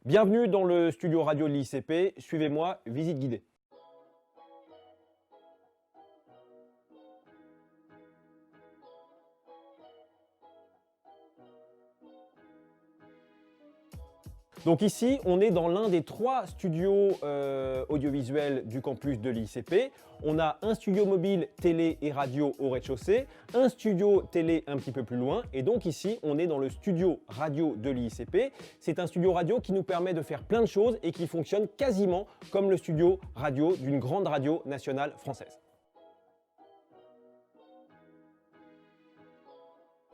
Bienvenue dans le studio radio de l'ICP, suivez-moi, visite guidée. Donc ici, on est dans l'un des 3 studios audiovisuels du campus de l'ICP. On a un studio mobile télé et radio au rez-de-chaussée, un studio télé un petit peu plus loin, et donc ici, on est dans le studio radio de l'ICP. C'est un studio radio qui nous permet de faire plein de choses et qui fonctionne quasiment comme le studio radio d'une grande radio nationale française.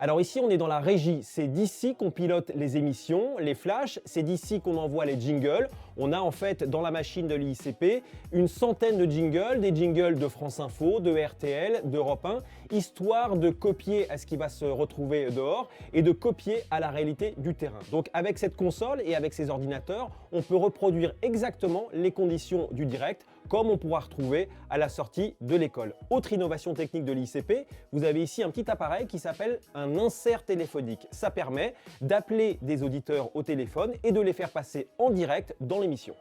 Alors ici, on est dans la régie. C'est d'ici qu'on pilote les émissions, les flashs. C'est d'ici qu'on envoie les jingles. On a en fait dans la machine de l'ICP une centaine de jingles, des jingles de France Info, de RTL, d'Europe 1, histoire de copier à ce qui va se retrouver dehors et de copier à la réalité du terrain. Donc avec cette console et avec ces ordinateurs, on peut reproduire exactement les conditions du direct comme on pourra retrouver à la sortie de l'école. Autre innovation technique de l'ICP, vous avez ici un petit appareil qui s'appelle un insert téléphonique. Ça permet d'appeler des auditeurs au téléphone et de les faire passer en direct dans l'émission.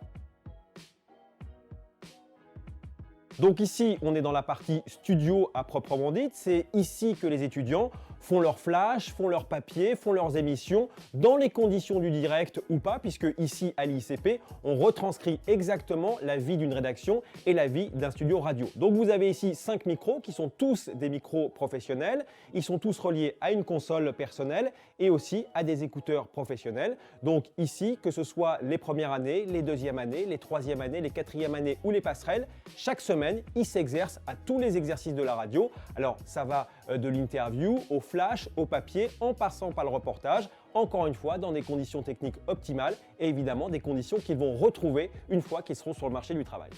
Donc ici, on est dans la partie studio à proprement dite. C'est ici que les étudiants font leurs flashs, font leurs papiers, font leurs émissions dans les conditions du direct ou pas, puisque ici à l'ICP, on retranscrit exactement la vie d'une rédaction et la vie d'un studio radio. Donc vous avez ici 5 micros qui sont tous des micros professionnels. Ils sont tous reliés à une console personnelle et aussi à des écouteurs professionnels. Donc ici, que ce soit les premières années, les deuxièmes années, les troisièmes années, les quatrièmes années ou les passerelles, chaque semaine, ils s'exercent à tous les exercices de la radio. Alors ça va de l'interview au flash, au papier, en passant par le reportage, encore une fois dans des conditions techniques optimales et évidemment des conditions qu'ils vont retrouver une fois qu'ils seront sur le marché du travail.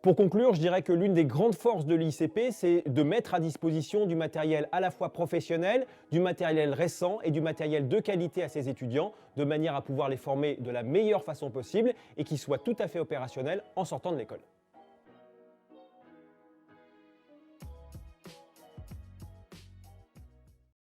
Pour conclure, je dirais que l'une des grandes forces de l'ICP, c'est de mettre à disposition du matériel à la fois professionnel, du matériel récent et du matériel de qualité à ses étudiants, de manière à pouvoir les former de la meilleure façon possible et qu'ils soient tout à fait opérationnels en sortant de l'école.